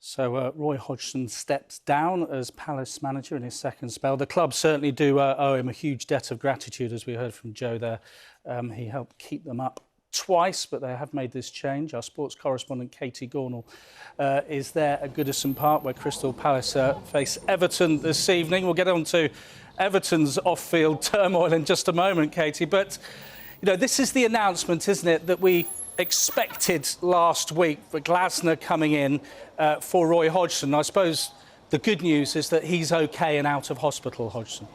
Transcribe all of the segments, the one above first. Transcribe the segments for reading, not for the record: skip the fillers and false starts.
So Roy Hodgson steps down as Palace manager in his second spell. The club certainly do owe him a huge debt of gratitude, as we heard from Joe there. He helped keep them up twice, but they have made this change. Our sports correspondent Katie Gornall is there at Goodison Park, where Crystal Palace face Everton this evening. We'll get on to Everton's off-field turmoil in just a moment, Katie. But, you know, this is the announcement, isn't it, that we expected last week for Glasner coming in for Roy Hodgson. I suppose the good news is that he's OK and out of hospital, Hodgson.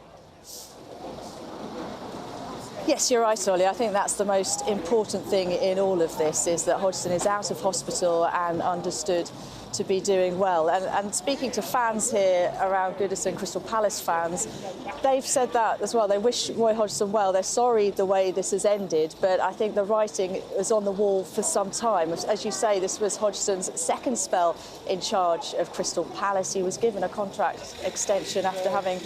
Yes, you're right, Ollie. I think that's the most important thing in all of this, is that Hodgson is out of hospital and understood to be doing well. And speaking to fans here around Goodison, Crystal Palace fans, they've said that as well. They wish Roy Hodgson well. They're sorry the way this has ended, but I think the writing was on the wall for some time. As you say, this was Hodgson's second spell in charge of Crystal Palace. He was given a contract extension after having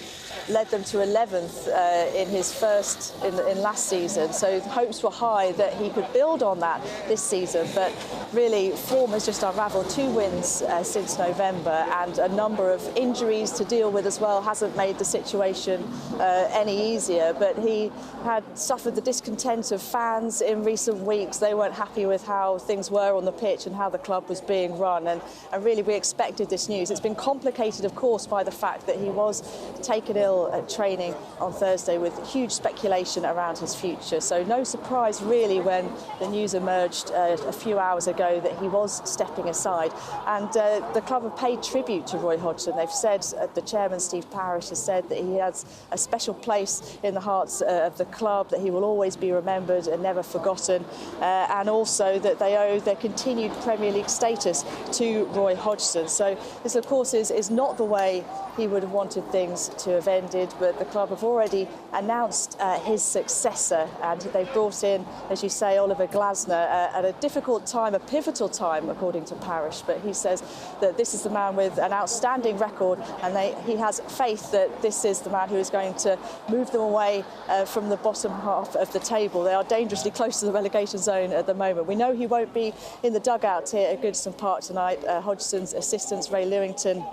led them to 11th in his first in last season. So the hopes were high that he could build on that this season, but really form has just unravelled. 2 wins since November, and a number of injuries to deal with as well hasn't made the situation any easier. But he had suffered the discontent of fans in recent weeks. They weren't happy with how things were on the pitch and how the club was being run, and really we expected this news. It's been complicated, of course, by the fact that he was taken ill at training on Thursday, with huge speculation around his future. So no surprise really when the news emerged a few hours ago that he was stepping aside. And the club have paid tribute to Roy Hodgson. They've said, the chairman, Steve Parish, has said that he has a special place in the hearts of the club, that he will always be remembered and never forgotten, and also that they owe their continued Premier League status to Roy Hodgson. So this, of course, is not the way he would have wanted things to have ended, but the club have already announced his successor, and they've brought in, as you say, Oliver Glasner at a difficult time, a pivotal time, according to Parish. But he says that this is the man with an outstanding record, and he has faith that this is the man who is going to move them away from the bottom half of the table. They are dangerously close to the relegation zone at the moment. We know he won't be in the dugout here at Goodison Park tonight. Hodgson's assistants, Ray Lewington,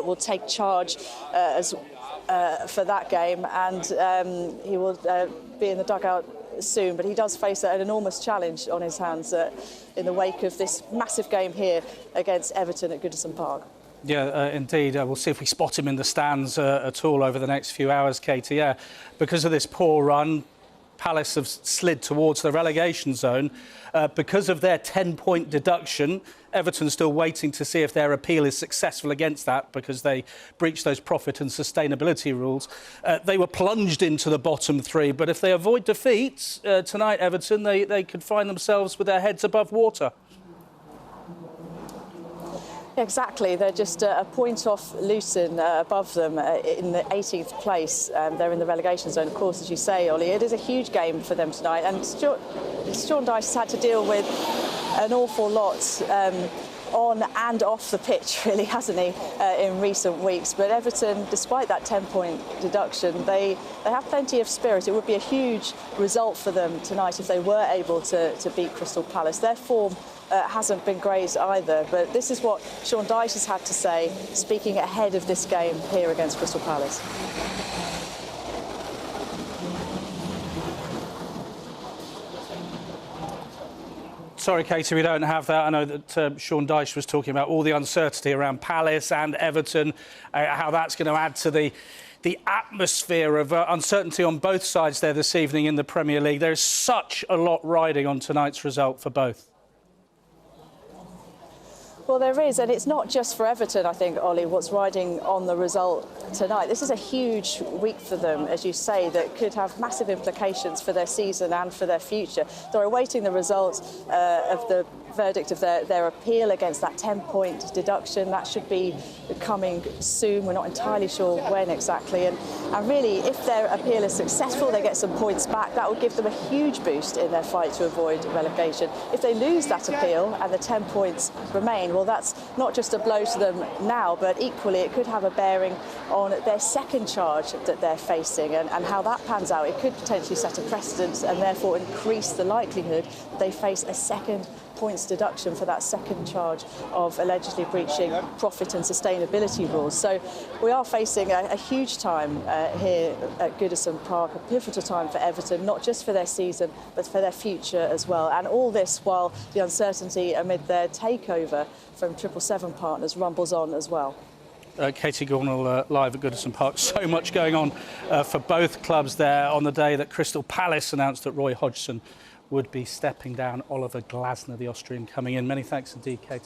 will take charge for that game, and he will be in the dugout soon. But he does face an enormous challenge on his hands in the wake of this massive game here against Everton at Goodison Park. Yeah, indeed. We'll see if we spot him in the stands at all over the next few hours, Katie. Yeah, because of this poor run, Palace have slid towards the relegation zone. Because of their 10-point deduction, Everton still waiting to see if their appeal is successful against that, because they breached those profit and sustainability rules. They were plunged into the bottom 3, but if they avoid defeat tonight, Everton, they could find themselves with their heads above water. Exactly. They're just a point off Luton above them in the 18th place. They're in the relegation zone, of course, as you say, Ollie. It is a huge game for them tonight, and Sean Dyche has had to deal with an awful lot on and off the pitch, really, hasn't he, in recent weeks. But Everton, despite that 10-point deduction, they have plenty of spirit. It would be a huge result for them tonight if they were able to beat Crystal Palace. Their form hasn't been great either, but this is what Sean Dyche has had to say, speaking ahead of this game here against Crystal Palace. Sorry, Katie, we don't have that. I know that Sean Dyche was talking about all the uncertainty around Palace and Everton, how that's going to add to the atmosphere of uncertainty on both sides there this evening in the Premier League. There's such a lot riding on tonight's result for both. Well, there is, and it's not just for Everton, I think, Ollie, what's riding on the result tonight. This is a huge week for them, as you say, that could have massive implications for their season and for their future. They're awaiting the result of the verdict of their appeal against that 10-point deduction. That should be coming soon. We're not entirely sure when exactly. And really, if their appeal is successful, they get some points back. That would give them a huge boost in their fight to avoid relegation. If they lose that appeal and the 10 points remain, well, that's not just a blow to them now, but equally it could have a bearing on their second charge that they're facing, and how that pans out. It could potentially set a precedent and therefore increase the likelihood that they face a second points deduction for that second charge of allegedly breaching profit and sustainability rules. So we are facing a huge time here at Goodison Park, a pivotal time for Everton, not just for their season, but for their future as well. And all this while the uncertainty amid their takeover from 777 partners rumbles on as well. Katie Gornall live at Goodison Park. So much going on for both clubs there on the day that Crystal Palace announced that Roy Hodgson would be stepping down. Oliver Glasner, the Austrian, coming in. Many thanks indeed, Katie.